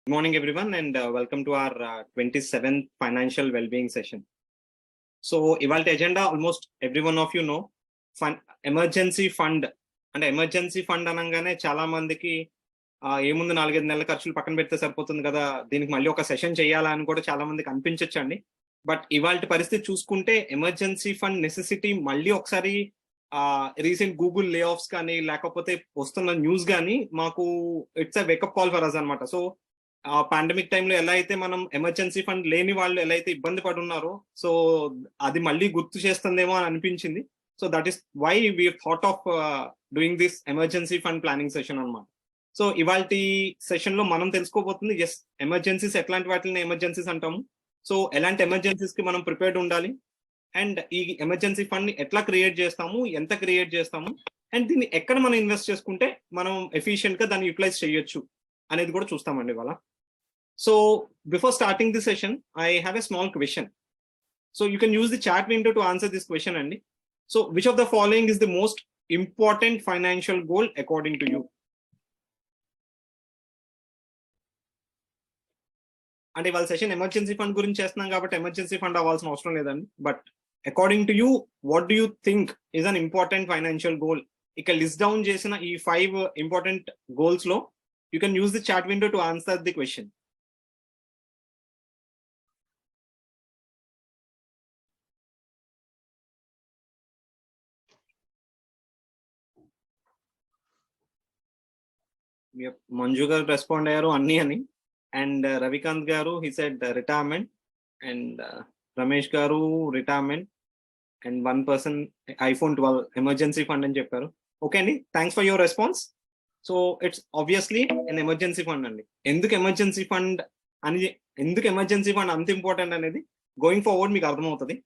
Good morning, everyone, and welcome to our 27th financial well-being session. So, ఇవాళ agenda almost every one of you know, emergency fund అంటే emergency fund అనగానే చాలా మందికి ఏముంది 4-5 నెలల ఖర్చులు పక్కన పెడితే సరిపోతుంది కదా, దీనికి మళ్ళీ ఒక సెషన్ చేయాలా అని కూడా చాలా మందికి అనిపించచ్చండి. బట్ ఇవాళ పరిస్థితి చూసుకుంటే ఎమర్జెన్సీ ఫండ్ నెసెసిటీ మళ్ళీ ఒకసారి రీసెంట్ గూగుల్ లే ఆఫ్స్ కానీ లేకపోతే వస్తున్న న్యూస్ కానీ మాకు it's a wake up call for us అనమాట. సో పాండమిక్ టైంలో ఎలా అయితే మనం ఎమర్జెన్సీ ఫండ్ లేని వాళ్ళు ఎలా అయితే ఇబ్బంది పడున్నారో, సో అది మళ్ళీ గుర్తు చేస్తుందేమో అని అనిపించింది. So that is why we thought of doing this emergency fund planning session అనమాట. సో ఇవాళ సెషన్ లో మనం తెలుసుకోబోతుంది ఎస్ ఎమర్జెన్సీస్ ఎట్లాంటి వాటిని ఎమర్జెన్సీస్ అంటాము, సో ఎలాంటి ఎమర్జెన్సీస్ కి మనం ప్రిపేర్డ్ ఉండాలి, అండ్ ఈ ఎమర్జెన్సీ ఫండ్ ని ఎట్లా క్రియేట్ చేస్తాము, ఎంత క్రియేట్ చేస్తాము, అండ్ దీన్ని ఎక్కడ మనం ఇన్వెస్ట్ చేసుకుంటే మనం ఎఫిషియెంట్ గా దాన్ని యూటిలైజ్ చేయొచ్చు అనేది కూడా చూస్తామండి ఇవాళ. So before starting the session, I have a small question. So you can use the chat window to answer this question, Andy. So which of the following is the most important financial goal according to you? అంటే ఇవాళ session emergency fund గురించి చేస్తున్నాం కాబట్టి emergency fund అవ్వాల్సిన అవసరం లేదండి. But according to you, what do you think is an important financial goal? ఇక్కడ list down చేసిన ఈ 5 ఇంపార్టెంట్ గోల్స్ లో you can use the chat window to answer the question. Manju garu respond అయ్యారు అన్ని అని, and Ravikanth garu he said retirement, and Ramesh garu retirement, and 1 person iPhone 12 emergency fund అని చెప్పారు. Okay అండి, thanks for your response. So it's obviously an emergency fund అండి. ఎందుకు emergency fund అంత important అనేది గోయింగ్ ఫార్వర్డ్ మీకు అర్థమవుతుంది.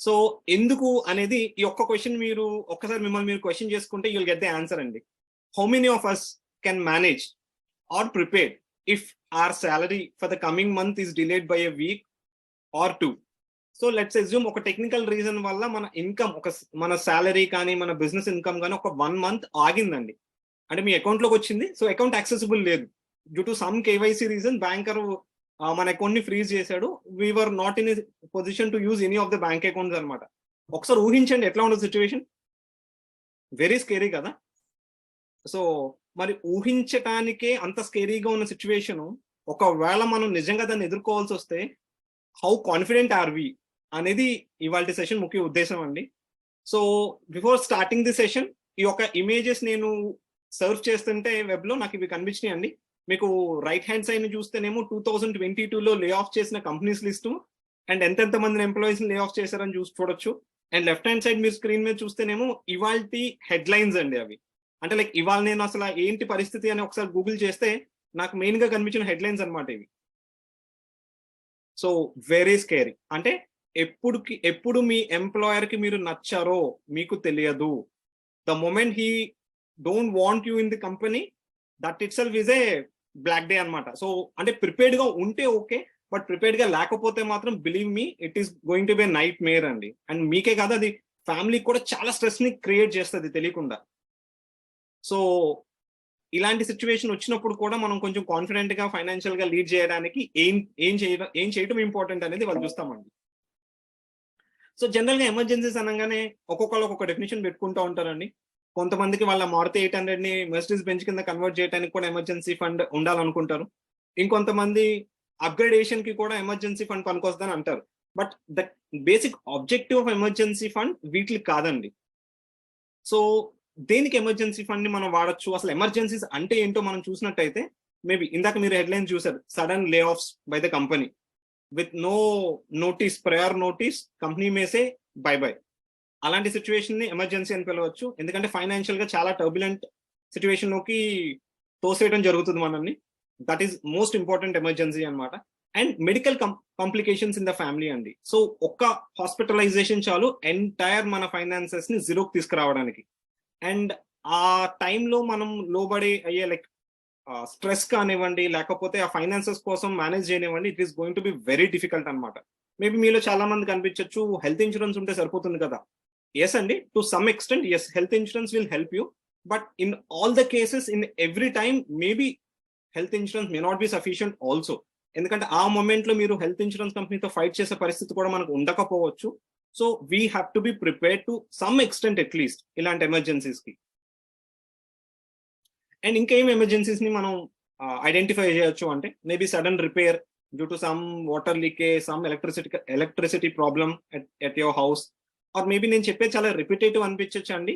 సో ఎందుకు అనేది ఈ ఒక్క క్వశ్చన్ మీరు ఒక్కసారి మిమ్మల్ని మీరు క్వశ్చన్ చేసుకుంటే you will get the answer అండి. How many of us can manage or prepare if our salary for the coming month is delayed by a week or 2? So let's assume ఒక technical reason వల్ల మన income మన salary కానీ మన business income కానీ ఒక 1 month ఆగిందండి. అంటే మీ account లోకి వచ్చింది, సో అకౌంట్ యాక్సెసిబుల్ లేదు due to some KYC reason. Banker మన అకౌంట్ ని ఫ్రీజ్ చేశాడు. We were not in position to use any of the bank accounts అనమాట. ఒకసారి ఊహించండి ఎట్లా ఉండదు సిచ్యువేషన్. వెరీ స్కేరీ కదా. సో మరి ఊహించటానికే అంత స్కేరీగా ఉన్న సిచ్యువేషన్, ఒకవేళ మనం నిజంగా దాన్ని ఎదుర్కోవాల్సి వస్తే హౌ కాన్ఫిడెంట్ ఆర్ వి అనేది ఇవాళ సెషన్ ముఖ్య ఉద్దేశం అండి. So before starting the session ఈ యొక్క ఇమేజెస్ నేను సర్వ్ చేస్తుంటే వెబ్ లో నాకు ఇవి కనిపించినాయి అండి. మీకు రైట్ హ్యాండ్ సైడ్ చూస్తేనేమో 2022లో లే ఆఫ్ చేసిన కంపెనీస్ లిస్టు అండ్ ఎంతెంత మంది ఎంప్లాయీస్ లే ఆఫ్ చేశారని చూడొచ్చు. అండ్ లెఫ్ట్ హ్యాండ్ సైడ్ మీరు స్క్రీన్ మీద చూస్తేనేమో ఇవాల్టి హెడ్లైన్స్ అండి. అవి అంటే లైక్ ఇవాళ నేను అసలు ఏంటి పరిస్థితి అని ఒకసారి గూగుల్ చేస్తే నాకు మెయిన్ గా కనిపించిన హెడ్లైన్స్ అనమాట ఇవి. So very scary. అంటే ఎప్పుడు మీ ఎంప్లాయర్ కి మీరు నచ్చారో మీకు తెలియదు. The moment he don't want you in the company, that itself is a black day అనమాట. సో అంటే ప్రిపేర్డ్ గా ఉంటే ఓకే, బట్ ప్రిపేర్డ్ గా లేకపోతే మాత్రం believe me it is going to be nightmare అండి. అండ్ మీకే కాదు, అది ఫ్యామిలీకి కూడా చాలా స్ట్రెస్ ని క్రియేట్ చేస్తుంది తెలియకుండా. సో ఇలాంటి సిచ్యువేషన్ వచ్చినప్పుడు కూడా మనం కొంచెం కాన్ఫిడెంట్ గా ఫైనాన్షియల్ గా లీడ్ చేయడానికి ఏం చేయడం ఇంపార్టెంట్ అనేది వాళ్ళు చూస్తామండి. సో జనరల్ గా ఎమర్జెన్సీస్ అనగానే ఒక్కొక్కరు ఒక్కొక్క డెఫినేషన్ పెట్టుకుంటూ ఉంటారండి. కొంతమందికి వాళ్ళ మారుతి 800 ని మెర్సిడీస్ బెంచ్ కింద కన్వర్ట్ చేయడానికి కూడా ఎమర్జెన్సీ ఫండ్ ఉండాలనుకుంటారు. ఇంకొంతమంది అప్గ్రేడేషన్ కి కూడా ఎమర్జెన్సీ ఫండ్ పనికొస్తుందని అంటారు. But the basic objective of emergency fund వీటికి కాదండి. సో దేనికి ఎమర్జెన్సీ ఫండ్ ని మనం వాడచ్చు, అసలు ఎమర్జెన్సీస్ అంటే ఏంటో మనం చూసినట్టయితే, మేబీ ఇందాక మీరు హెడ్లైన్ చూసారు, sudden layoffs by the company with no notice, prior notice, company may say bye bye. అలాంటి సిచ్యువేషన్ ని ఎమర్జెన్సీ అని పిలవచ్చు. ఎందుకంటే ఫైనాన్షియల్ గా చాలా టర్బులెంట్ సిచ్యువేషన్ లోకి తోసేయడం జరుగుతుంది మనల్ని. That is most important emergency అనమాట. And medical complications in the family అండి. సో ఒక్క హాస్పిటలైజేషన్ చాలు ఎంటైర్ మన ఫైనాన్సెస్ ని జీరోకి తీసుకురావడానికి. అండ్ ఆ టైంలో మనం లోబడి అయ్యే లైక్ స్ట్రెస్ కానివ్వండి, లేకపోతే ఆ ఫైనాన్సెస్ కోసం మేనేజ్ చేయనివ్వండి, it is going to be very difficult అనమాట. మేబీ మీలో చాలా మంది కనిపించవచ్చు హెల్త్ ఇన్సూరెన్స్ ఉంటే సరిపోతుంది కదా. ఎస్ అండి, to some extent yes, health insurance will help you. But in all the cases, in every time, maybe health insurance may not be sufficient also. ఎందుకంటే ఆ మూమెంట్ లో మీరు హెల్త్ ఇన్సూరెన్స్ కంపెనీతో fight చేసే పరిస్థితి కూడా మనకు ఉండకపోవచ్చు. So we have to be prepared to some extent at least ఇలాంటి ఎమర్జెన్సీస్ కి. అండ్ ఇంకేం ఎమర్జెన్సీస్ ని మనం ఐడెంటిఫై చేయొచ్చు అంటే maybe sudden repair due to some water leakage, some electricity problem at your house, or maybe నేను చెప్పేది చాలా రిపిటేటివ్ అనిపించచ్చు అండి.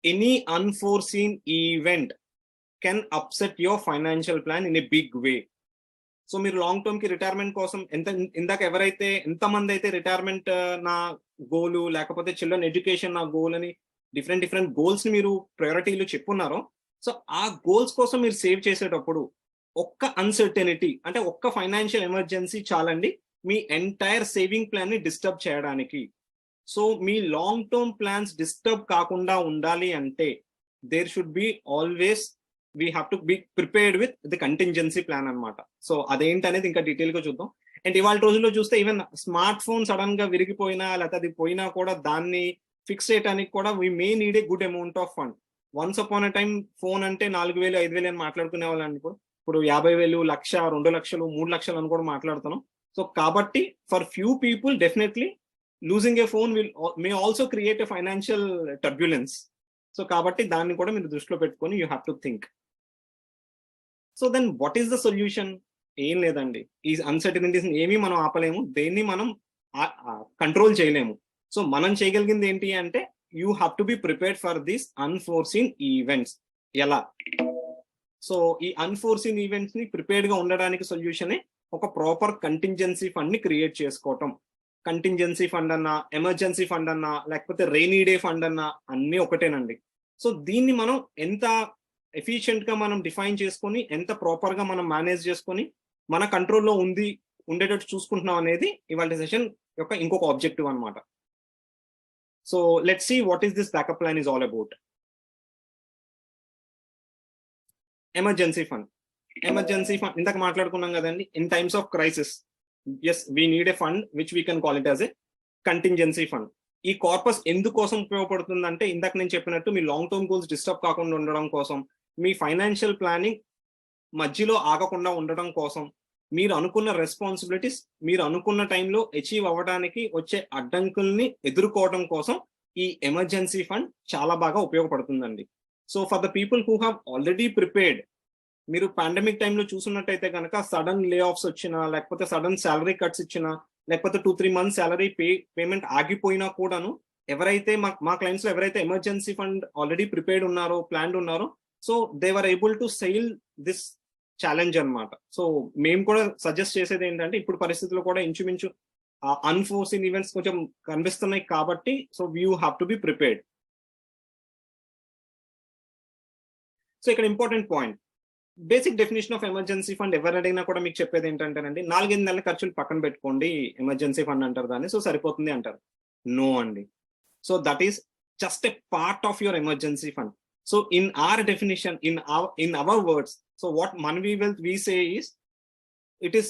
Any unforeseen event can upset your financial plan in a big way. So మీరు long term కి retirement కోసం ఇందాక ఎంతమంది అయితే రిటైర్మెంట్ నా గోలు, లేకపోతే చిల్డ్రన్ ఎడ్యుకేషన్ నా గోల్ అని డిఫరెంట్ గోల్స్ ని మీరు ప్రయారిటీలు చెప్పున్నారో, సో ఆ గోల్స్ కోసం మీరు సేవ్ చేసేటప్పుడు ఒక్క అన్సర్టెనిటీ అంటే ఒక్క ఫైనాన్షియల్ ఎమర్జెన్సీ చాలండి మీ ఎంటైర్ సేవింగ్ ప్లాన్ ని డిస్టర్బ్ చేయడానికి. సో మీ లాంగ్ టర్మ్ ప్లాన్స్ డిస్టర్బ్ కాకుండా ఉండాలి అంటే there should be always we have to be prepared with the contingency plan అనమాట. సో అదేంటి అనేది ఇంకా డీటెయిల్ గా చూద్దాం. అండ్ ఇవాళ రోజుల్లో చూస్తే ఈవెన్ స్మార్ట్ ఫోన్ సడన్ గా విరిగిపోయినా లేకపోతే అది పోయినా కూడా దాన్ని ఫిక్స్ చేయడానికి కూడా we may need a good amount of fund. Once upon a time phone అంటే 4,000 5,000 అని మాట్లాడుకునే వాళ్ళని ఇప్పుడు 50,000, 1,00,000, 2,00,000, 3,00,000 అని కూడా మాట్లాడుతున్నాం. సో కాబట్టి for few people definitely losing a phone may also create a financial turbulence. So కాబట్టి దాన్ని కూడా మీరు దృష్టిలో పెట్టుకొని you have to think. So then what is the solution? ఏం లేదండి, ఈ అన్సర్టనిటీస్ ఏమీ మనం ఆపలేము, దేన్ని మనం కంట్రోల్ చేయలేము. సో మనం చేయగలిగింది ఏంటి అంటే you have to be prepared for these unforeseen events. ఎలా? సో ఈ అన్ఫోర్సీన్ ఈవెంట్స్ ని ప్రిపేర్డ్ గా ఉండడానికి సొల్యూషనే ఒక ప్రాపర్ కంటింజెన్సీ ఫండ్ ని క్రియేట్ చేసుకోవటం. కంటింజెన్సీ ఫండ్ అన్నా, ఎమర్జెన్సీ ఫండ్ అన్నా, లేకపోతే రెయినీ డే ఫండ్ అన్నా అన్ని ఒకటేనండి. సో దీన్ని మనం ఎంత ఎఫిషియెంట్ గా మనం డిఫైన్ చేసుకొని, ఎంత ప్రాపర్ గా మనం మేనేజ్ చేసుకొని మన కంట్రోల్లో ఉండేటట్టు చూసుకుంటున్నాం అనేది ఇవాళ సెషన్ యొక్క ఇంకొక ఆబ్జెక్టివ్ అనమాట. So let's see what is this backup plan is all about. Emergency fund ఇందాక మాట్లాడుకున్నాం కదండి, in times of crisis as we need a fund which we can call it as a contingency fund. ఈ corpus ఎందుకోసం ఉపయోగపడుతుందంటే ఇందాక నేను చెప్పినట్టు మీ లాంగ్ టర్మ్ గోల్స్ డిస్టర్బ్ కాకుండా ఉండడం కోసం, మీ ఫైనాన్షియల్ ప్లానింగ్ మధ్యలో ఆగకుండా ఉండడం కోసం, మీరు అనుకున్న రెస్పాన్సిబిలిటీస్ మీరు అనుకున్న టైంలో అచీవ్ అవ్వడానికి వచ్చే అడ్డంకుల్ని ఎదుర్కోవడం కోసం ఈ ఎమర్జెన్సీ ఫండ్ చాలా బాగా ఉపయోగపడుతుందండి. So for the people who have already prepared, మీరు పాండమిక్ టైంలో చూసున్నట్టయితే కనుక సడన్ లే ఆఫ్స్ వచ్చినా, లేకపోతే సడన్ శాలరీ కట్స్ ఇచ్చినా, లేకపోతే 2-3 months శాలరీ పేమెంట్ ఆగిపోయినా కూడాను ఎవరైతే మా క్లయింట్స్ లో ఎవరైతే ఎమర్జెన్సీ ఫండ్ ఆల్రెడీ ప్రిపేర్డ్ ఉన్నారో, ప్లాన్డ్ ఉన్నారో, so they were able to SAIL this challenge అనమాట. సో మేము కూడా సజెస్ట్ చేసేది ఏంటంటే ఇప్పుడు పరిస్థితుల్లో కూడా ఇంచుమించు అన్ఫోర్సీన్ ఈవెంట్స్ కొంచెం కనిపిస్తున్నాయి కాబట్టి so you have to be prepared. So ఇక్కడ important point, basic definition of emergency fund ఎవరైనా కూడా మీకు చెప్పేది ఏంటంటేనండి, 4-5 నెలల ఖర్చులు పక్కన పెట్టుకోండి ఎమర్జెన్సీ ఫండ్ అంటారు దాన్ని, సో సరిపోతుంది అంటారు. నో అండి. So that is just a part of your emergency fund. So in our definition, in our words, so what Manavi Wealth we say is, it is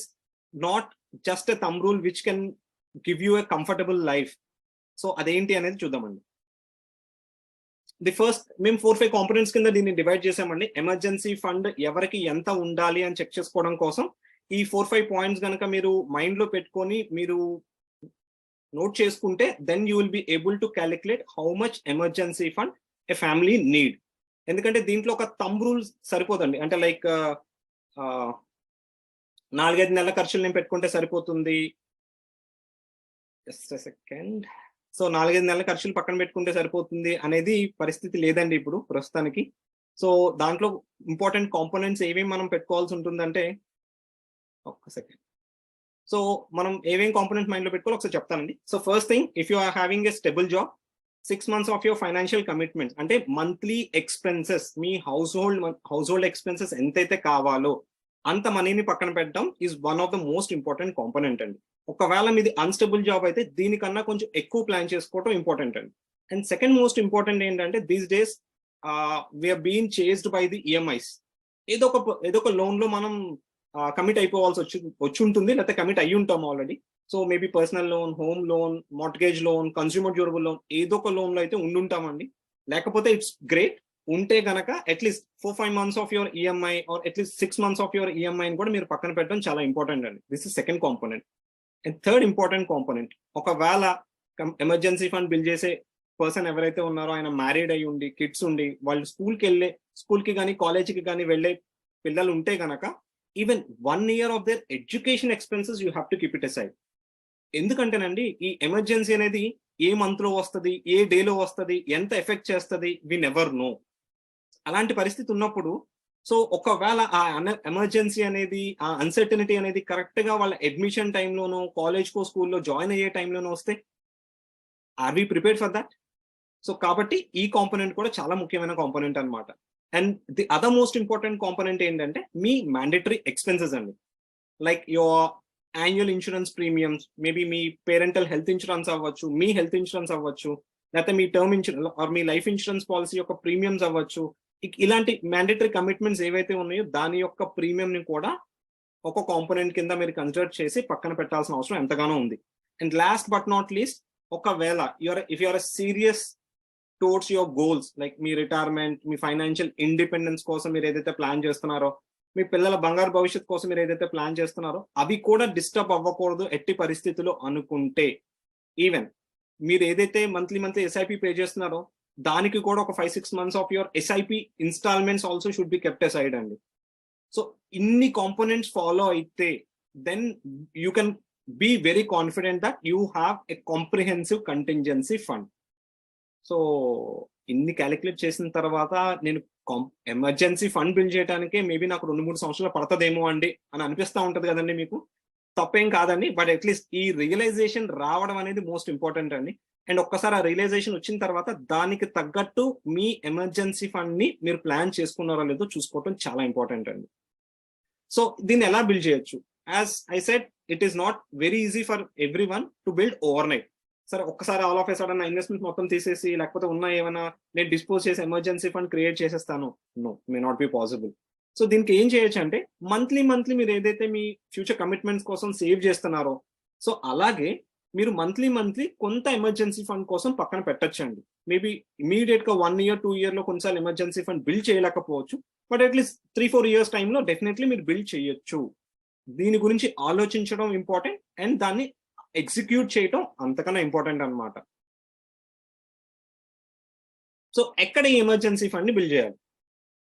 not just a thumb rule which can give you a comfortable life. So అదేంటి అనేది చూద్దామండి. The first మేము 4-5 components కింద దీన్ని divide చేసామండి. Emergency fund ఎవరికి ఎంత ఉండాలి అని చెక్ చేసుకోవడం కోసం ఈ 4-5 పాయింట్స్ కనుక మీరు మైండ్ లో పెట్టుకొని మీరు నోట్ చేసుకుంటే then you will be able to calculate how much emergency fund a family need. ఎందుకంటే దీంట్లో ఒక థంబ్ రూల్ సరిపోదండి. అంటే లైక్ 4-5 నెలల ఖర్చులు నేను పెట్టుకుంటే సరిపోతుంది, జస్ట్ సెకండ్. సో 4-5 నెలల ఖర్చులు పక్కన పెట్టుకుంటే సరిపోతుంది అనేది పరిస్థితి లేదండి ఇప్పుడు ప్రస్తుతానికి. సో దాంట్లో ఇంపార్టెంట్ కాంపోనెంట్స్ ఏమేమి మనం పెట్టుకోవాల్సి ఉంటుందంటే, ఒక్క సెకండ్. సో మనం ఏమేమి కాంపోనెంట్స్ మైండ్ లో పెట్టుకోవాలి ఒకసారి చెప్తానండి. So first thing, if you are having a stable job, 6 months of your financial commitments అంటే మంత్లీ ఎక్స్పెన్సెస్, మీ హౌస్ హోల్డ్ ఎక్స్పెన్సెస్ ఎంతైతే కావాలో అంత మనీని పక్కన పెట్టడం is one of the most important component అండి. ఒకవేళ మీది అన్స్టేబుల్ జాబ్ అయితే దీనికన్నా కొంచెం ఎక్కువ ప్లాన్ చేసుకోవడం ఇంపార్టెంట్ అండి. అండ్ సెకండ్ మోస్ట్ ఇంపార్టెంట్ ఏంటంటే these days we are being chased by the EMIs. ఏదో ఒక లోన్ లో మనం కమిట్ అయిపోవాల్సి వచ్చి ఉంటుంది, లేకపోతే కమిట్ అయ్యి ఉంటాం already. So maybe personal loan, home loan, mortgage loan, consumer durable loan, ఏదో ఒక లోన్ లో అయితే ఉండుంటామండి. లేకపోతే ఇట్స్ గ్రేట్, ఉంటే గనక at least 4-5 months of your EMI or at least 6 months of your EMI కూడా మీరు పక్కన పెట్టడం చాలా ఇంపార్టెంట్ అండి. This is second component. And third important component, ఒకవేళ ఎమర్జెన్సీ ఫండ్ బిల్ చేసే పర్సన్ ఎవరైతే ఉన్నారో ఆయన మ్యారీడ్ అయి ఉండి కిడ్స్ ఉండి వాళ్ళు స్కూల్కి కానీ కాలేజీకి కానీ వెళ్ళే పిల్లలు ఉంటే గనక even 1 year of their education expenses you have to keep it aside. ఎందుకంటేనండి ఈ ఎమర్జెన్సీ అనేది ఏ మంత్ లో వస్తుంది, ఏ డేలో వస్తుంది, ఎంత ఎఫెక్ట్ చేస్తుంది, వి నెవర్ నో. అలాంటి పరిస్థితి ఉన్నప్పుడు సో ఒకవేళ ఆ ఎమర్జెన్సీ అనేది, ఆ అన్సర్టనిటీ అనేది కరెక్ట్ గా వాళ్ళ అడ్మిషన్ టైంలోనో కాలేజ్ కో స్కూల్లో జాయిన్ అయ్యే టైంలోనో వస్తే are we prepared for that? So కాబట్టి ఈ కాంపోనెంట్ కూడా చాలా ముఖ్యమైన కాంపోనెంట్ అనమాట. And the other most important component ఏంటంటే మీ మ్యాండేటరీ ఎక్స్పెన్సెస్ అండి. Like your annual insurance premiums, maybe మీ పేరెంటల్ హెల్త్ ఇన్సూరెన్స్ అవ్వచ్చు, మీ హెల్త్ ఇన్సూరెన్స్ అవ్వచ్చు, లేకపోతే మీ టర్మ్ ఇన్సూరెన్స్ ఆర్ మీ లైఫ్ ఇన్సూరెన్స్ పాలసీ యొక్క ప్రీమియమ్స్ అవ్వచ్చు. ఇలాంటి మ్యాండేటరీ కమిట్మెంట్స్ ఏవైతే ఉన్నాయో దాని యొక్క ప్రీమియం ని కూడా ఒక కాంపోనెంట్ కింద మీరు కన్సిడర్ చేసి పక్కన పెట్టాల్సిన అవసరం ఎంతగానో ఉంది. And last but not least, ఒకవేళ if you're serious towards your goals, like మీ రిటైర్మెంట్, మీ ఫైనాన్షియల్ ఇండిపెండెన్స్ కోసం మీరు ఏదైతే ప్లాన్ చేస్తున్నారో, మీ పిల్లల బంగారు భవిష్యత్ కోసం మీరు ఏదైతే ప్లాన్ చేస్తున్నారో అవి కూడా డిస్టర్బ్ అవ్వకూడదు ఎట్టి పరిస్థితుల్లో అనుకుంటే, ఈవెన్ మీరు ఏదైతే మంత్లీ ఎస్ఐపి పే చేస్తున్నారో దానికి కూడా ఒక 5-6 months of your SIP installments also should be kept aside అండి. సో ఇన్ని కాంపోనెంట్స్ ఫాలో అయితే then you can be very confident that you have a comprehensive contingency fund. So ఇన్ని క్యాలిక్యులేట్ చేసిన తర్వాత నేను ఎమర్జెన్సీ ఫండ్ బిల్డ్ చేయడానికే maybe నాకు 2-3 సంవత్సరాలు పడుతుందేమో అండి అని అనిపిస్తూ ఉంటది కదండి మీకు. తప్పేం కాదండి, బట్ అట్లీస్ట్ ఈ రియలైజేషన్ రావడం అనేది మోస్ట్ ఇంపార్టెంట్ అండి. అండ్ ఒక్కసారి ఆ రియలైజేషన్ వచ్చిన తర్వాత దానికి తగ్గట్టు మీ ఎమర్జెన్సీ ఫండ్ ని మీరు ప్లాన్ చేసుకున్నారో లేదో చూసుకోవడం చాలా ఇంపార్టెంట్ అండి. సో దీన్ని ఎలా బిల్డ్ చేయొచ్చు? As I said, it is not very easy for everyone to build overnight. సరే ఒక్కసారి all of a sudden investment మొత్తం తీసేసి లేకపోతే ఉన్న ఏమైనా నేను డిస్పోజ్ చేసి ఎమర్జెన్సీ ఫండ్ క్రియేట్ చేసేస్తాను, no, may not be possible. So దీనికి ఏం చేయొచ్చు అంటే మంత్లీ మీరు ఏదైతే మీ ఫ్యూచర్ కమిట్మెంట్స్ కోసం సేవ్ చేస్తున్నారో సో అలాగే మీరు మంత్లీ కొంత ఎమర్జెన్సీ ఫండ్ కోసం పక్కన పెట్టొచ్చండి. మేబీ ఇమీడియట్ గా 1 year 2 year లో కొన్నిసార్లు ఎమర్జెన్సీ ఫండ్ బిల్డ్ చేయలేకపోవచ్చు, బట్ అట్లీస్ట్ 3-4 years టైంలో డెఫినెట్లీ మీరు బిల్డ్ చేయొచ్చు. దీని గురించి ఆలోచించడం ఇంపార్టెంట్ అండ్ దాన్ని ఎగ్జిక్యూట్ చేయటం అంతకన్నా ఇంపార్టెంట్ అనమాట. సో ఎక్కడ ఈ ఎమర్జెన్సీ ఫండ్ ని బిల్డ్ చేయాలి?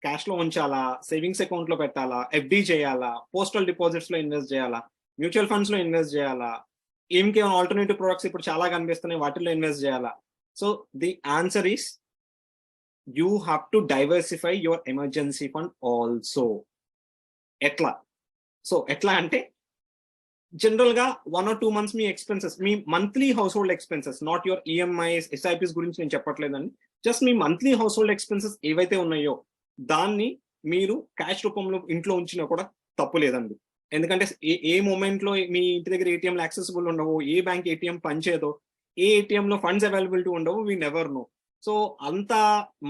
క్యాష్ లో ఉంచాలా, సేవింగ్స్ అకౌంట్ లో పెట్టాలా, ఎఫ్డి చేయాలా, పోస్టల్ డిపాజిట్స్ లో ఇన్వెస్ట్ చేయాలా, మ్యూచువల్ ఫండ్స్ లో ఇన్వెస్ట్ చేయాలా, ఇంకేమైనా ఆల్టర్నేటివ్ ప్రొడక్ట్స్ ఇప్పుడు చాలా కనిపిస్తున్నాయి వాటిల్లో ఇన్వెస్ట్ చేయాలా? So the answer is you have to diversify your emergency fund also. ఎట్లా? సో ఎట్లా అంటే జనరల్ గా 1 or 2 months me expenses, me monthly house హోల్డ్ expenses, not your EMIs SIPs గురించి నేను చెప్పట్లేదండి, జస్ట్ మీ మంత్లీ హౌస్ హోల్డ్ ఎక్స్పెన్సెస్ ఏవైతే ఉన్నాయో దాన్ని మీరు క్యాష్ రూపంలో ఇంట్లో ఉంచినా కూడా తప్పు లేదండి. ఎందుకంటే ఏ మూమెంట్ లో మీ ఇంటి దగ్గర ఏటీఎం యాక్సెసిబుల్ ఉండవు, ఏ బ్యాంక్ ఏటీఎం పనిచేయదో, ఏ ఏటీఎం లో ఫండ్స్ అవైలబిలిటీ ఉండవు, వీ నెవర్ నో. సో అంత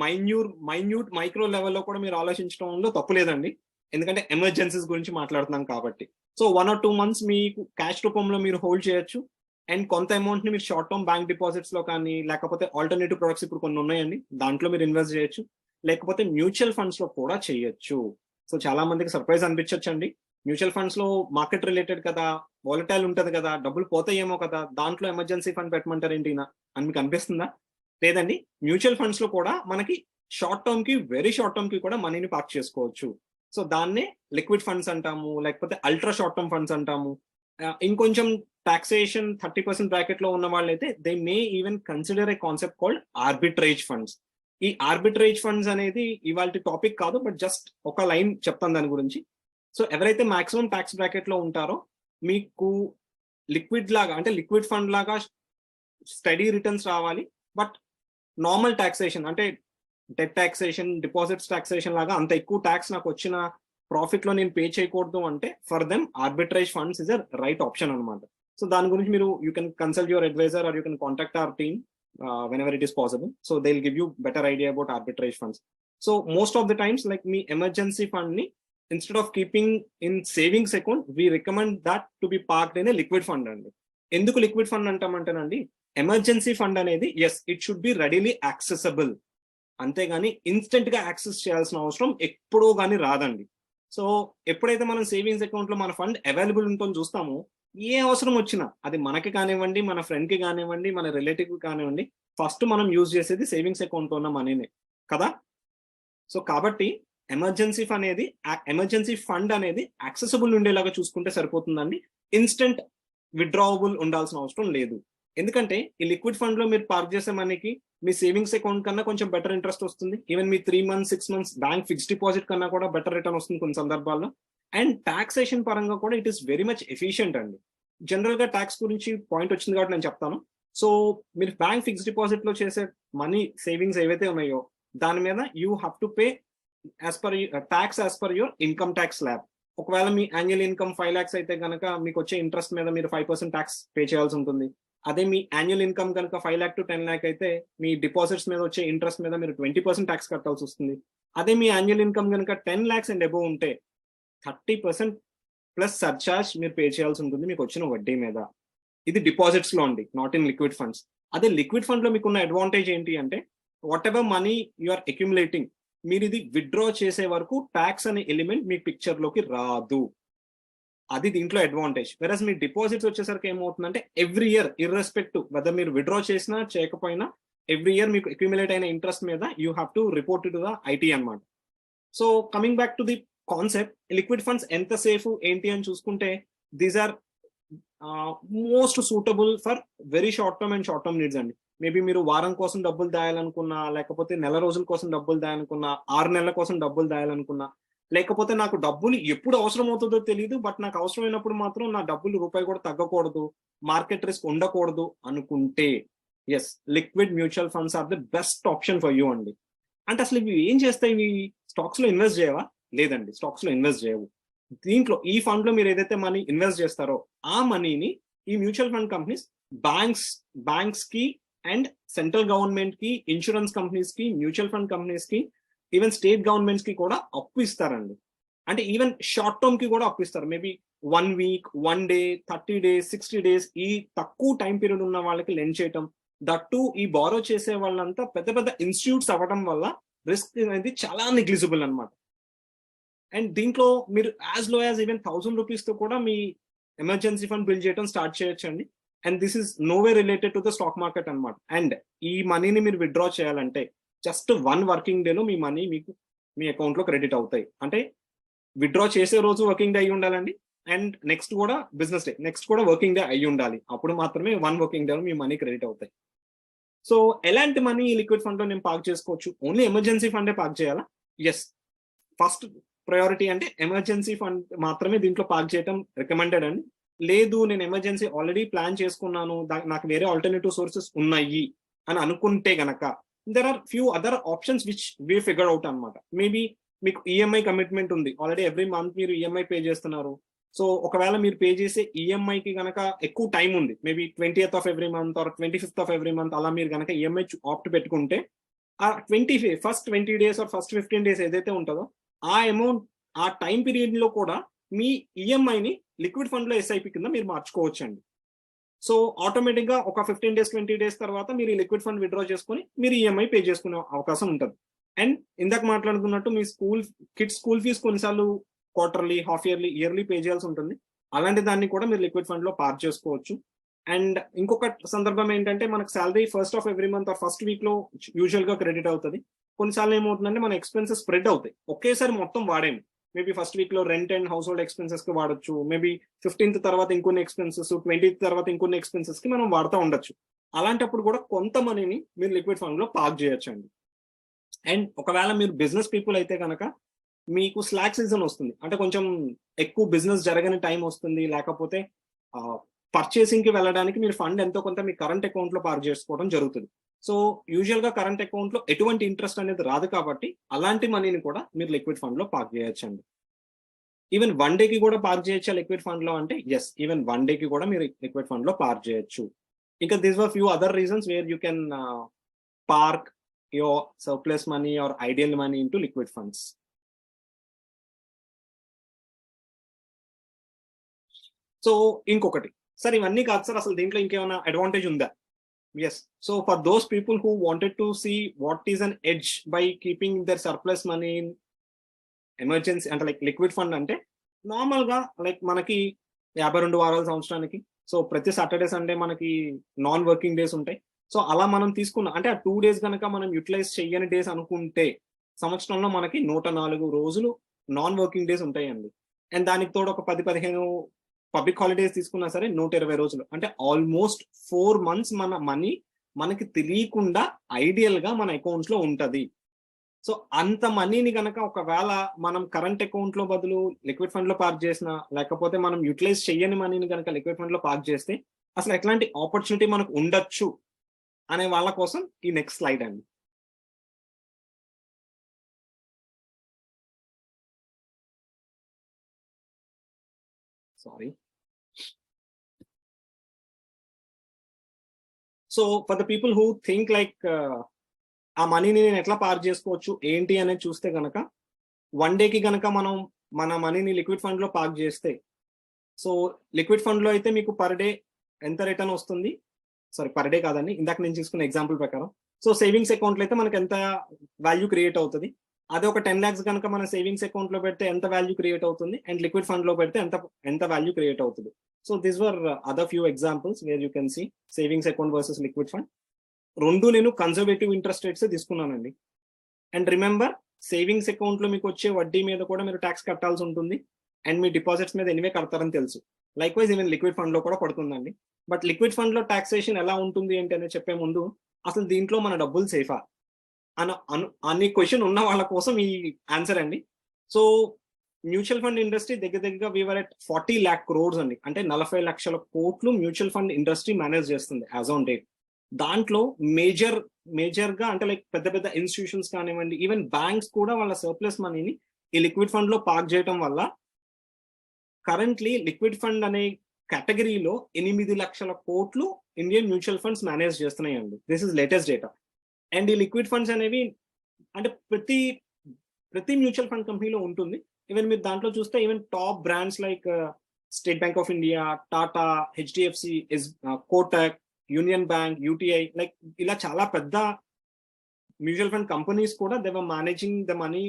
మైన్యూట్ మైక్రో లెవెల్లో కూడా మీరు ఆలోచించడంలో తప్పు లేదండి, ఎందుకంటే ఎమర్జెన్సీస్ గురించి మాట్లాడుతున్నాం కాబట్టి. సో 1 or 2 months మీకు క్యాష్ రూపంలో మీరు హోల్డ్ చేయొచ్చు అండ్ కొంత అమౌంట్ ని మీరు షార్ట్ టర్మ్ బ్యాంక్ డిపాజిట్స్ లో కానీ లేకపోతే ఆల్టర్నేటివ్ ప్రొడక్ట్స్ ఇప్పుడు కొన్ని ఉన్నాయండి దాంట్లో మీరు ఇన్వెస్ట్ చేయొచ్చు, లేకపోతే మ్యూచువల్ ఫండ్స్ లో కూడా చేయొచ్చు. సో చాలా మందికి సర్ప్రైజ్ అనిపించవచ్చు అండి, మ్యూచువల్ ఫండ్స్ లో మార్కెట్ రిలేటెడ్ కదా, వాలటైల్ ఉంటది కదా, డబ్బులు పోతాయేమో కదా, దాంట్లో ఎమర్జెన్సీ ఫండ్ పెట్టమంటారు ఏంటి అని మీకు అనిపిస్తుందా? లేదండి, మ్యూచువల్ ఫండ్స్ లో కూడా మనకి షార్ట్ టర్మ్ కి వెరీ షార్ట్ టర్మ్ కి కూడా మనీని పార్క్ చేసుకోవచ్చు. సో దాన్నే లిక్విడ్ ఫండ్స్ అంటాము, లేకపోతే అల్ట్రా షార్ట్ టర్మ్ ఫండ్స్ అంటాము. ఇంకొంచెం టాక్సేషన్ 30% బ్రాకెట్ లో ఉన్న వాళ్ళైతే they may even consider A concept called arbitrage funds. ఈ ఆర్బిట్రేజ్ ఫండ్స్ అనేది ఇవాళ టాపిక్ కాదు, బట్ జస్ట్ ఒక లైన్ చెప్తాను దాని గురించి. సో ఎవరైతే మాక్సిమం ట్యాక్స్ బ్రాకెట్ లో ఉంటారో మీకు లిక్విడ్ లాగా అంటే లిక్విడ్ ఫండ్ లాగా స్టడీ రిటర్న్స్ రావాలి, బట్ నార్మల్ టాక్సేషన్ అంటే డెట్ టాక్సేషన్, డిపాజిట్స్ టాక్సేషన్ లాగా అంత ఎక్కువ ట్యాక్స్ నాకు వచ్చిన ప్రాఫిట్ లో నేను పే చేయకూడదు అంటే for them arbitrage funds is a right option అనమాట. సో దాని గురించి మీరు you can consult your advisor or you can contact our team whenever it is possible. So they'll give you better idea about arbitrage funds. So most of the times like me emergency fund ni instead of keeping in savings account we recommend that to be parked in a liquid fund andi. Enduku liquid fund antamantanandi, emergency fund anedi yes it should be readily accessible. అంతేగాని instant గా access చేయాల్సిన అవసరం ఎప్పుడో కానీ రాదండి. So ఎప్పుడైతే మనం savings account లో మన ఫండ్ అవైలబుల్ ఉంటుందో చూస్తామో, ఏ అవసరం వచ్చినా అది మనకి కానివ్వండి, మన ఫ్రెండ్ కి కానివ్వండి, మన రిలేటివ్ కి కానివ్వండి, ఫస్ట్ మనం యూజ్ చేసేది సేవింగ్స్ అకౌంట్ లో ఉన్న మనీనే కదా. సో కాబట్టి ఎమర్జెన్సీ ఫండ్ అనేది యాక్సెసిబుల్ ఉండేలాగా చూసుకుంటే సరిపోతుందండి. ఇన్స్టెంట్ విత్డ్రావబుల్ ఉండాల్సిన అవసరం లేదు. ఎందుకంటే ఈ లిక్విడ్ ఫండ్ లో మీరు పార్క్ చేసే మనీకి మీ సేవింగ్స్ అకౌంట్ కన్నా కొంచెం బెటర్ ఇంట్రెస్ట్ వస్తుంది. ఈవెన్ మీ 3 months 6 months bank fixed deposit కన్నా కూడా బెటర్ రిటర్న్ వస్తుంది కొన్ని సందర్భాల్లో. అండ్ టాక్సేషన్ పరంగా కూడా it is very much efficient అండి. జనరల్ గా ట్యాక్స్ గురించి పాయింట్ వచ్చింది కాబట్టి నేను చెప్తాను. సో మీరు బ్యాంక్ ఫిక్స్డ్ డిపాజిట్ లో చేసే మనీ సేవింగ్స్ ఏవైతే ఉన్నాయో దాని మీద you have to pay as per your income tax slab. ఒకవేళ మీ యాన్యువల్ ఇన్కమ్ 5 lakhs అయితే కనుక మీకు వచ్చే ఇంట్రెస్ట్ మీద మీరు 5% ట్యాక్స్ పే చేయాల్సి ఉంటుంది. అదే మీ యాన్యువల్ ఇన్కమ్ కనుక 5 lakh to 10 lakh అయితే మీ డిపాజిట్స్ మీద వచ్చే ఇంట్రెస్ట్ మీద మీరు 20% ట్యాక్స్ కట్టాల్సి వస్తుంది. అదే మీ యాన్యువల్ ఇన్కమ్ కనుక 10 lakhs అండ్ అబోవ్ ఉంటే 30% ప్లస్ సర్చార్జ్ మీరు పే చేయాల్సి ఉంటుంది మీకు వచ్చిన వడ్డీ మీద. ఇది డిపాజిట్స్ లో అండి, నాట్ ఇన్ లిక్విడ్ ఫండ్స్. అదే లిక్విడ్ ఫండ్ లో మీకు ఉన్న అడ్వాంటేజ్ ఏంటి అంటే, whatever money you are accumulating, మీరు ఇది విత్డ్రా చేసే వరకు ట్యాక్స్ అనే ఎలిమెంట్ మీ పిక్చర్ లోకి రాదు. అది దీంట్లో అడ్వాంటేజ్. వెరస్ మీ డిపాజిట్స్ వచ్చేసరికి ఏమవుతుందంటే ఎవ్రీ ఇయర్ ఇర్రెస్పెక్టివ్ వెదర్ మీరు విత్డ్రా చేసినా చేయకపోయినా ఎవ్రీ ఇయర్ మీకు అక్యుములేట్ అయిన ఇంట్రెస్ట్ మీద you have to report to the IT అన్నమాట. So coming back to the concept, liquid funds ఎంత సేఫ్ ఏంటి అని చూసుకుంటే, these are most suitable for very short term and short term needs అండి. Maybe మీరు వారం కోసం డబ్బులు దాయాలనుకున్నా, లేకపోతే నెల రోజుల కోసం డబ్బులు దాయాలనుకున్నా, 6 నెలల కోసం డబ్బులు దాయాలనుకున్నా, లేకపోతే నాకు డబ్బులు ఎప్పుడు అవసరం అవుతుందో తెలియదు బట్ నాకు అవసరమైనప్పుడు మాత్రం నా డబ్బులు రూపాయి కూడా తగ్గకూడదు, మార్కెట్ రిస్క్ ఉండకూడదు అనుకుంటే, yes, liquid mutual funds are the best option for you అండి. అంటే అసలు ఇవి ఏం చేస్తాయి? ఇవి స్టాక్స్ లో ఇన్వెస్ట్ చేయవా? లేదండి, స్టాక్స్ లో ఇన్వెస్ట్ చేయవు. దీంట్లో ఈ ఫండ్ లో మీరు ఏదైతే మనీ ఇన్వెస్ట్ చేస్తారో ఆ మనీని ఈ మ్యూచువల్ ఫండ్ కంపెనీస్ బ్యాంక్స్ కి అండ్ సెంట్రల్ గవర్నమెంట్ కి, ఇన్సూరెన్స్ కంపెనీస్ కి, మ్యూచువల్ ఫండ్ కంపెనీస్ కి, ఈవెన్ స్టేట్ గవర్నమెంట్స్ కి కూడా అప్పు ఇస్తారండి. అంటే ఈవెన్ షార్ట్ టర్మ్ కి కూడా అప్పు ఇస్తారు. Maybe 1 week, 1 day, 30 days, 60 days ఈ తక్కువ టైం పీరియడ్ ఉన్న వాళ్ళకి లెండ్ చేయటం. దట్టు ఈ బారో చేసే వాళ్ళంతా పెద్ద పెద్ద ఇన్స్టిట్యూట్స్ అవ్వడం వల్ల రిస్క్ అనేది చాలా నెగ్లిజిబుల్ అనమాట. అండ్ దీంట్లో మీరు as low as even 1000 rupees తో కూడా మీ ఎమర్జెన్సీ ఫండ్ బిల్డ్ చేయడం స్టార్ట్ చేయొచ్చు అండి. And this is no way related to the stock market అనమాట. అండ్ ఈ మనీని మీరు విత్డ్రా చేయాలంటే జస్ట్ 1 working day లో మీ మనీ మీకు మీ అకౌంట్ లో క్రెడిట్ అవుతాయి. అంటే విత్డ్రా చేసే రోజు వర్కింగ్ డే అయ్యి ఉండాలండి, అండ్ నెక్స్ట్ కూడా బిజినెస్ డే, నెక్స్ట్ కూడా వర్కింగ్ డే అయ్యి ఉండాలి. అప్పుడు మాత్రమే 1 working day లో మీ మనీ క్రెడిట్ అవుతాయి. సో ఎలాంటి మనీ లిక్విడ్ ఫండ్ లో నేను పార్క్ చేసుకోవచ్చు? ఓన్లీ ఎమర్జెన్సీ ఫండే పార్క్ చేయాలా? ఎస్, ఫస్ట్ ప్రయారిటీ అంటే ఎమర్జెన్సీ ఫండ్ మాత్రమే దీంట్లో పార్క్ చేయడం రికమెండెడ్ అండి. లేదు నేను ఎమర్జెన్సీ ఆల్రెడీ ప్లాన్ చేసుకున్నాను, నాకు వేరే ఆల్టర్నేటివ్ సోర్సెస్ ఉన్నాయి అని అనుకుంటే గనక there are few other options which we figure out అనమాట. మేబీ మీకు ఈఎంఐ కమిట్మెంట్ ఉంది, ఆల్రెడీ ఎవ్రీ మంత్ మీరు ఈఎంఐ పే చేస్తున్నారు. సో ఒకవేళ మీరు పే చేసే ఈఎంఐకి గనక ఎక్కువ టైం ఉంది, maybe 20th of every month or 25th of every month, అలా మీరు గనక ఈఎంఐ ఆప్ట్ పెట్టుకుంటే ఆ first 20 days or first 15 days ఏదైతే ఉంటుందో ఆ అమౌంట్ ఆ టైం పీరియడ్ లో కూడా మీ ఈఎంఐని లిక్విడ్ ఫండ్ లో ఎస్ఐపి కింద మీరు మార్చుకోవచ్చు అండి. సో ఆటోమేటిక్ గా ఒక 15 days 20 days తర్వాత మీరు ఈ లిక్విడ్ ఫండ్ విత్డ్రా చేసుకుని మీరు ఈఎంఐ పే చేసుకునే అవకాశం ఉంటుంది. అండ్ ఇందాక మాట్లాడుకున్నట్టు మీ కిడ్స్ స్కూల్ ఫీజు కొన్నిసార్లు quarterly, half yearly, yearly pay చేయాల్సి ఉంటుంది. అలాంటి దాన్ని కూడా మీరు లిక్విడ్ ఫండ్ లో పార్క్ చేసుకోవచ్చు. అండ్ ఇంకొక సందర్భం ఏంటంటే మనకు salary first of every month or first week లో యూజువల్ గా క్రెడిట్ అవుతుంది. కొన్నిసార్లు ఏమవుతుందంటే మన ఎక్స్పెన్సెస్ స్ప్రెడ్ అవుతాయి, ఒకేసారి మొత్తం వాడేము. మేబీ ఫస్ట్ వీక్ లో రెంట్ అండ్ హౌస్ హోల్డ్ ఎక్స్పెన్సెస్ కి వాడొచ్చు, మేబీ 15th తర్వాత ఇంకొన్ని ఎక్స్పెన్సెస్, 20th తర్వాత ఇంకొన్ని ఎక్స్పెన్సెస్ కి మనం వాడుతూ ఉండొచ్చు. అలాంటప్పుడు కూడా కొంత మనీని మీరు లిక్విడ్ ఫండ్ లో పార్క్ చేయొచ్చు అండి. అండ్ ఒకవేళ మీరు బిజినెస్ పీపుల్ అయితే కనుక మీకు స్లాక్ సీజన్ వస్తుంది, అంటే కొంచెం ఎక్కువ బిజినెస్ జరగని టైం వస్తుంది, లేకపోతే పర్చేసింగ్ కి వెళ్ళడానికి మీరు ఫండ్ ఎంతో కొంత మీ కరెంట్ అకౌంట్ లో పార్క్ చేసుకోవడం జరుగుతుంది. సో యూజువల్ గా కరెంట్ అకౌంట్ లో ఎటువంటి ఇంట్రెస్ట్ అనేది రాదు కాబట్టి అలాంటి మనీని కూడా మీరు లిక్విడ్ ఫండ్ లో పార్క్ చేయొచ్చండి. ఈవెన్ 1 day కి కూడా పార్క్ చేయొచ్చా లిక్విడ్ ఫండ్ లో అంటే ఎస్, ఈవెన్ 1 day కి కూడా మీరు లిక్విడ్ ఫండ్ లో పార్క్ చేయొచ్చు. ఇంకా this were few other reasons wear you can park your surplus money are ideal money into liquid funds. So ఇంకొకటి సార్, ఇవన్నీ కాదు సార్, అసలు దీంట్లో ఇంకేమైనా అడ్వాంటేజ్ ఉందా? Yes. So for those people who wanted to see what is an edge by keeping their surplus money in emergency అంటే like liquid fund అంటే normal గా లైక్ మనకి 52 వారాల సంవత్సరానికి సో ప్రతి సాటర్డే సండే మనకి నాన్ వర్కింగ్ డేస్ ఉంటాయి. So అలా మనం తీసుకున్న అంటే ఆ 2 days కనుక మనం యూటిలైజ్ చెయ్యని డేస్ అనుకుంటే సంవత్సరంలో మనకి 104 రోజులు నాన్ వర్కింగ్ డేస్ ఉంటాయండి. అండ్ దానికి తోడు ఒక 10-15 పబ్లిక్ హాలిడేస్ తీసుకున్నా సరే 120 రోజులు అంటే ఆల్మోస్ట్ 4 months మన మనీ మనకి తెలియకుండా ఐడియల్ గా మన అకౌంట్స్ లో ఉంటది. సో అంత మనీని గనక ఒకవేళ మనం కరెంట్ అకౌంట్ లో బదులు లిక్విడ్ ఫండ్ లో పార్క్ చేసినా లేకపోతే మనం యూటిలైజ్ చెయ్యని మనీని కనుక లిక్విడ్ ఫండ్ లో పార్క్ చేస్తే అసలు ఎట్లాంటి ఆపర్చునిటీ మనకు ఉండొచ్చు అనే వాళ్ళ కోసం ఈ నెక్స్ట్ స్లైడ్ అండి. Sorry. So for the people who think like ఆ మనీని నేను ఎట్లా పార్క్ చేసుకోవచ్చు ఏంటి అనేది చూస్తే గనక 1 day కి గనక మనం మన మనీని లిక్విడ్ ఫండ్ లో పార్క్ చేస్తే సో లిక్విడ్ ఫండ్ లో అయితే మీకు పర్ డే ఎంత రిటర్న్ వస్తుంది, సారీ పర్ డే కాదండి, ఇందాక నేను తీసుకున్న ఎగ్జాంపుల్ ప్రకారం. సో సేవింగ్స్ అకౌంట్ లో అయితే మనకి ఎంత వాల్యూ క్రియేట్ అవుతుంది, అదే ఒక 10 lakhs కనుక మన సేవింగ్స్ అకౌంట్ లో పెడితే ఎంత వాల్యూ క్రియేట్ అవుతుంది, అండ్ లిక్విడ్ ఫండ్ లో పెడితే ఎంత వాల్యూ క్రియేట్ అవుతుంది. So this were other few examples where you can see savings account versus liquid fund. రెండు నేను కన్జర్వేటివ్ ఇంట్రెస్ట్ రేట్స్ తీసుకున్నానండి. అండ్ రిమెంబర్ సేవింగ్స్ అకౌంట్ లో మీకు వచ్చే వడ్డీ మీద కూడా మీరు ట్యాక్స్ కట్టాల్సి ఉంటుంది, అండ్ మీ డిపాజిట్స్ మీద ఎనివే కడతారని తెలుసు. Like wise even liquid fund లో కూడా పడుతుందండి. బట్ లిక్విడ్ ఫండ్ లో టాక్సేషన్ ఎలా ఉంటుంది ఏంటి అనేది చెప్పే ముందు అసలు దీంట్లో మన డబ్బులు సేఫా అనే క్వశ్చన్ ఉన్న వాళ్ళ కోసం ఈ ఆన్సర్ అండి. సో మ్యూచువల్ ఫండ్ ఇండస్ట్రీ దగ్గర వీవర్ ఎట్ 40 lakh crores అండి, అంటే 40 లక్షల కోట్లు మ్యూచువల్ ఫండ్ ఇండస్ట్రీ మేనేజ్ చేస్తుంది యాజ్ ఆన్ డేట్. దాంట్లో మేజర్ గా అంటే లైక్ పెద్ద ఇన్స్టిట్యూషన్స్ కానివ్వండి, ఈవెన్ బ్యాంక్స్ కూడా వాళ్ళ సర్ప్లస్ మనీని ఈ లిక్విడ్ ఫండ్ లో పార్క్ చేయడం వల్ల కరెంట్లీ లిక్విడ్ ఫండ్ అనే కేటగిరీలో 8 లక్షల కోట్లు ఇండియన్ మ్యూచువల్ ఫండ్స్ మేనేజ్ చేస్తున్నాయండి. This is latest data. And ఈ లిక్విడ్ ఫండ్స్ అనేవి అంటే ప్రతి మ్యూచువల్ ఫండ్ కంపెనీలో ఉంటుంది. ఈవెన్ మీరు దాంట్లో చూస్తే even top brands like state bank of India, Tata, HDFC, Kotak, union bank, UTI, like ఇలా చాలా పెద్ద మ్యూచువల్ ఫండ్ కంపెనీస్ కూడా they were managing the money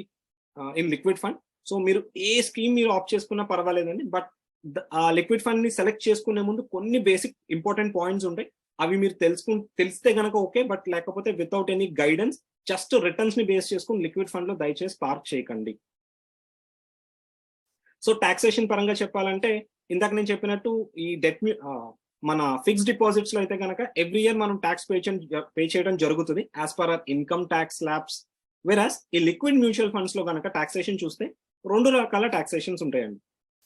in liquid fund. So మీరు ఏ స్కీమ్ మీరు ఆప్ట్ చేసుకున్నా పర్వాలేదండి, బట్ ఆ లిక్విడ్ ఫండ్ ని సెలెక్ట్ చేసుకునే ముందు కొన్ని బేసిక్ ఇంపార్టెంట్ పాయింట్స్ ఉంటాయి. అవి మీరు తెలిస్తే గనక ఓకే, బట్ లేకపోతే without any guidance just returns ని బేస్ చేసుకుని లిక్విడ్ ఫండ్ లో దయచేసి పార్క్ చేయకండి. సో టాక్సేషన్ పరంగా చెప్పాలంటే ఇందాక నేను చెప్పినట్టు ఈ డెట్ మన ఫిక్స్డ్ డిపాజిట్స్ లో అయితే కనుక ఎవ్రీ ఇయర్ మనం ట్యాక్స్ పే చేయడం జరుగుతుంది as per our income tax slabs. Versus ఈ లిక్విడ్ మ్యూచువల్ ఫండ్స్ లో కనుక టాక్సేషన్ చూస్తే 2 రకాల టాక్సేషన్స్ ఉంటాయండి.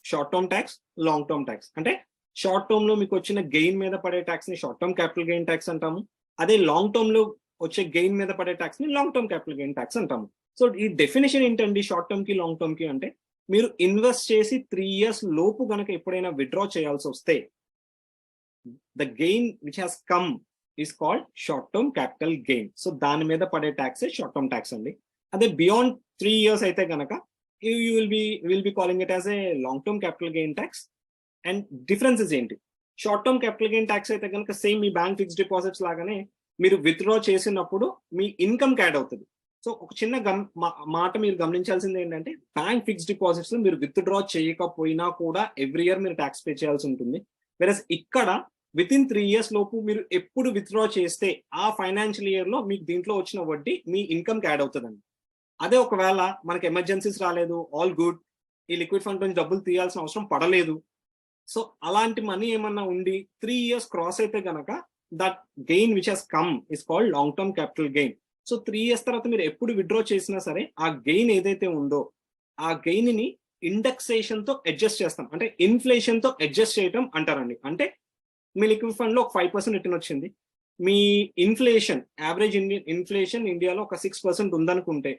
Short term tax, long term tax. అంటే షార్ట్ టర్మ్ లో మీకు వచ్చిన గెయిన్ మీద పడే ట్యాక్స్ ని short term capital gain tax అంటాము. అదే లాంగ్ టర్మ్ లో వచ్చే గెయిన్ మీద పడే ట్యాక్స్ ని long term capital gain tax అంటాము. సో ఈ డెఫినేషన్ ఏంటండి షార్ట్ టర్మ్ కి లాంగ్ టర్మ్ కి అంటే మీరు ఇన్వెస్ట్ చేసి 3 years లోపు గనక ఎప్పుడైనా విత్డ్రా చేయాల్సి వస్తే the gain which has come is called short term capital gain. So దాని మీద పడే ట్యాక్స్ షార్ట్ టర్మ్ ట్యాక్స్ అండి. అదే బియాండ్ 3 years అయితే గనక you will be calling it as a long term capital gain tax. And differences ఏంటి? Short term capital gain tax అయితే కనుక సేమ్ మీ బ్యాంక్ ఫిక్స్డ్ డిపాజిట్స్ లాగానే మీరు విత్డ్రా చేసినప్పుడు మీ ఇన్కమ్ యాడ్ అవుతుంది. సో ఒక చిన్న మాట మీరు గమనించాల్సింది ఏంటంటే బ్యాంక్ ఫిక్స్డ్ డిపాజిట్స్ మీరు విత్డ్రా చేయకపోయినా కూడా ఎవ్రీ ఇయర్ మీరు ట్యాక్స్ పే చేయాల్సి ఉంటుంది. వెరస్ ఇక్కడ విత్ ఇన్ 3 years లోపు మీరు ఎప్పుడు విత్డ్రా చేస్తే ఆ ఫైనాన్షియల్ ఇయర్ లో మీకు దీంట్లో వచ్చిన వడ్డీ మీ ఇన్కమ్ యాడ్ అవుతుందండి. అదే ఒకవేళ మనకి ఎమర్జెన్సీస్ రాలేదు, ఆల్ గుడ్, ఈ లిక్విడ్ ఫండ్ నుంచి డబ్బులు తీయాల్సిన అవసరం పడలేదు, సో అలాంటి మనీ ఏమన్నా ఉండి 3 years క్రాస్ అయితే గనక that gain which has come is called long term capital gain. So 3 years తర్వాత మీరు ఎప్పుడు విత్డ్రా చేసినా సరే ఆ గెయిన్ ఏదైతే ఉందో ఆ గెయిన్ ని ఇండెక్సేషన్ తో అడ్జస్ట్ చేస్తాం, అంటే ఇన్ఫ్లేషన్ తో అడ్జస్ట్ చేయటం అంటారండి. అంటే మీ లిక్విడ్ ఫండ్ లో ఒక 5% రిటర్న్ వచ్చింది, మీ ఇన్ఫ్లేషన్ యావరేజ్ ఇన్ఫ్లేషన్ ఇండియాలో ఒక 6% ఉందనుకుంటే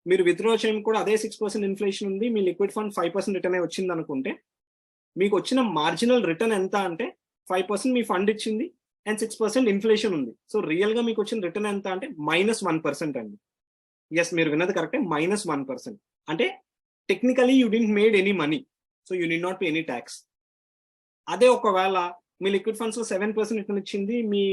మీరు విత్డ్రా చేయడం కూడా అదే 6% ఇన్ఫ్లేషన్ ఉంది, మీ లిక్విడ్ ఫండ్ 5% రిటర్న్ వచ్చింది అనుకుంటే మీకు వచ్చిన మార్జినల్ రిటర్న్ ఎంత అంటే 5% మీ ఫండ్ ఇచ్చింది అండ్ 6% ఇన్ఫ్లేషన్ ఉంది. సో రియల్ గా మీకు వచ్చిన రిటర్న్ ఎంత అంటే -1% అండి. ఎస్, మీరు విన్నది కరెక్టే, -1%. అంటే technically you didn't made any money, so you need not pay any tax. అదే ఒకవేళ మీ లిక్విడ్ ఫండ్స్ లో 7% రిటర్న్ ఇచ్చింది, మీ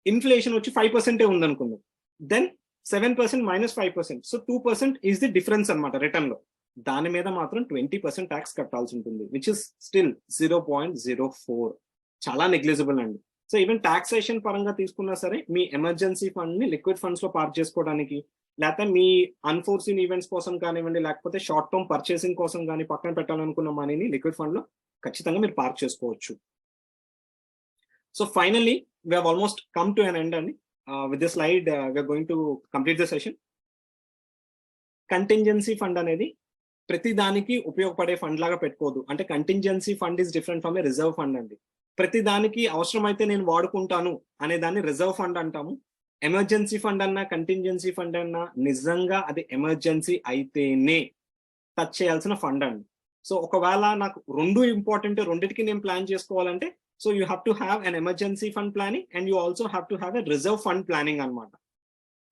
ఇన్ఫ్లేషన్ వచ్చి 5% ఉందనుకుందాం, దెన్ 7% minus 5%, so 2% is the difference అనమాట రిటర్న్ లో. దాని మీద మాత్రం 20% ట్యాక్స్ కట్టాల్సి ఉంటుంది, విచ్ ఇస్ స్టిల్ 0.04, చాలా నెగ్లిజిబుల్ అండి. సో ఈవెన్ టాక్సేషన్ పరంగా తీసుకున్నా సరే మీ ఎమర్జెన్సీ ఫండ్ ని లిక్విడ్ ఫండ్స్ లో పార్క్ చేసుకోవడానికి, లేకపోతే మీ అన్ఫోర్సీన్ ఈవెంట్స్ కోసం కానివ్వండి, లేకపోతే షార్ట్ టర్మ్ పర్చేసింగ్ కోసం కానీ పక్కన పెట్టాలనుకున్న మనీని లిక్విడ్ ఫండ్ లో ఖచ్చితంగా మీరు పార్క్ చేసుకోవచ్చు. So finally we have almost come to an end, and with this slide we are going to complete the session. Contingency fund అనేది ప్రతి దానికి ఉపయోగపడే ఫండ్ లాగా పెట్టుకోదు. అంటే contingency fund is different from A reserve fund అండి. ప్రతి దానికి అవసరమైతే నేను వాడుకుంటాను అనే దాన్ని రిజర్వ్ ఫండ్ అంటాము. ఎమర్జెన్సీ ఫండ్ అన్నా కంటింజెన్సీ ఫండ్ అన్నా నిజంగా అది ఎమర్జెన్సీ అయితేనే టచ్ చేయాల్సిన ఫండ్ అండి. సో ఒకవేళ నాకు రెండు ఇంపార్టెంట్, రెండింటికి నేను ప్లాన్ చేసుకోవాలంటే, so you have to have an emergency fund planning and you also have to have a reserve fund planning అనమాట.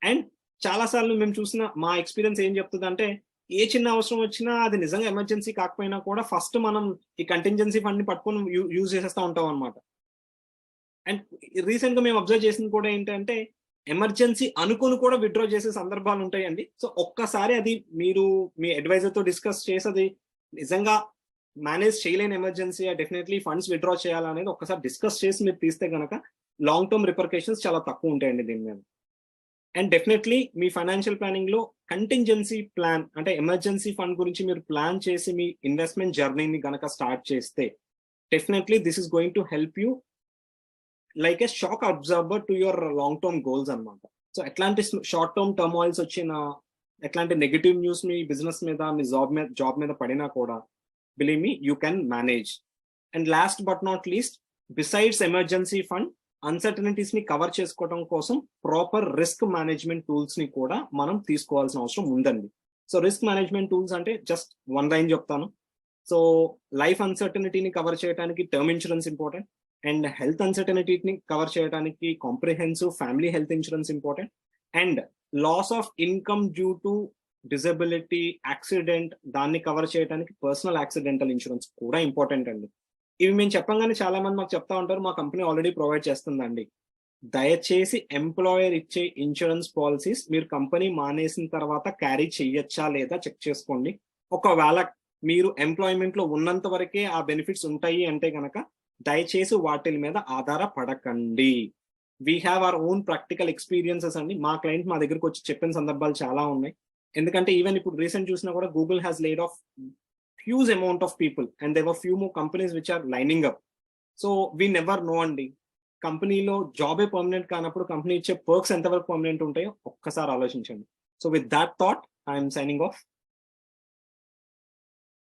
అండ్ చాలా సార్లు మేము చూసిన మా ఎక్స్పీరియన్స్ ఏం చెప్తుంది అంటే, ఏ చిన్న అవసరం వచ్చినా అది నిజంగా ఎమర్జెన్సీ కాకపోయినా కూడా ఫస్ట్ మనం ఈ కంటింజెన్సీ ఫండ్ ని పట్టుకొని యూజ్ చేసేస్తా ఉంటాం అనమాట. అండ్ రీసెంట్ గా మేము అబ్జర్వ్ చేసింది కూడా ఏంటంటే, ఎమర్జెన్సీ అనుకుని కూడా విత్డ్రా చేసే సందర్భాలు ఉంటాయండి. సో ఒక్కసారి అది మీరు మీ అడ్వైజర్ తో డిస్కస్ చేసి అది నిజంగా మేనేజ్ చేయలేని ఎమర్జెన్సీ, డెఫినెట్లీ ఫండ్స్ విత్డ్రా చేయాలనేది ఒక్కసారి డిస్కస్ చేసి మీరు తీస్తే కనుక లాంగ్ టర్మ్ రిపర్కేషన్స్ చాలా తక్కువ ఉంటాయండి దీని మీద. And definitely me financial planning లో కంటింజెన్సీ ప్లాన్ అంటే ఎమర్జెన్సీ ఫండ్ గురించి మీరు ప్లాన్ చేసి మీ ఇన్వెస్ట్మెంట్ జర్నీని గనక స్టార్ట్ చేస్తే definitely this is going to help you like A shock absorber to your long term goals అనమాట. సో ఎట్లాంటి షార్ట్ టర్మ్ టర్మాయిల్స్ వచ్చినా, ఎట్లాంటి నెగటివ్ న్యూస్ మీ బిజినెస్ మీద, మీ జాబ్ మీద పడినా కూడా believe me you can manage. And last but not least, besides emergency fund uncertainties ని cover చేసుకోవడం కోసం ప్రాపర్ రిస్క్ మేనేజ్మెంట్ టూల్స్ ని కూడా మనం తీసుకోవాల్సిన అవసరం ఉందండి. సో రిస్క్ మేనేజ్మెంట్ టూల్స్ అంటే జస్ట్ వన్ లైన్ చెప్తాను. సో లైఫ్ అన్సర్టనిటీని కవర్ చేయడానికి term insurance important, and health అన్సర్టనిటీని కవర్ చేయడానికి comprehensive family health insurance important, and loss of income due to disability, accident, దాన్ని కవర్ చేయడానికి పర్సనల్ యాక్సిడెంటల్ ఇన్సూరెన్స్ కూడా important అండి. ఇవి మేము చెప్పంగానే చాలా మంది మాకు చెప్తా ఉంటారు, మా కంపెనీ ఆల్రెడీ ప్రొవైడ్ చేస్తుందండి. దయచేసి ఎంప్లాయర్ ఇచ్చే ఇన్సూరెన్స్ పాలసీస్ మీరు కంపెనీ మానేసిన తర్వాత క్యారీ చేయొచ్చా లేదా చెక్ చేసుకోండి. ఒకవేళ మీరు ఎంప్లాయ్మెంట్ లో ఉన్నంత వరకే ఆ బెనిఫిట్స్ ఉంటాయి అంటే కనుక దయచేసి వాటి మీద ఆధారపడకండి. We have our own practical experiences అండి. మా క్లయింట్ మా దగ్గరకు వచ్చి చెప్పిన సందర్భాలు చాలా ఉన్నాయి. ఎందుకంటే ఈవెన్ ఇప్పుడు రీసెంట్ చూసినా కూడా Google has laid off huge amount of people and there were few more companies which are lining up. So we never know అండి. కంపెనీలో జాబే పర్మనెంట్ కానప్పుడు కంపెనీ ఇచ్చే పర్క్స్ ఎంతవరకు పర్మనెంట్ ఉంటాయో ఒక్కసారి ఆలోచించండి. So with that thought I'm signing off.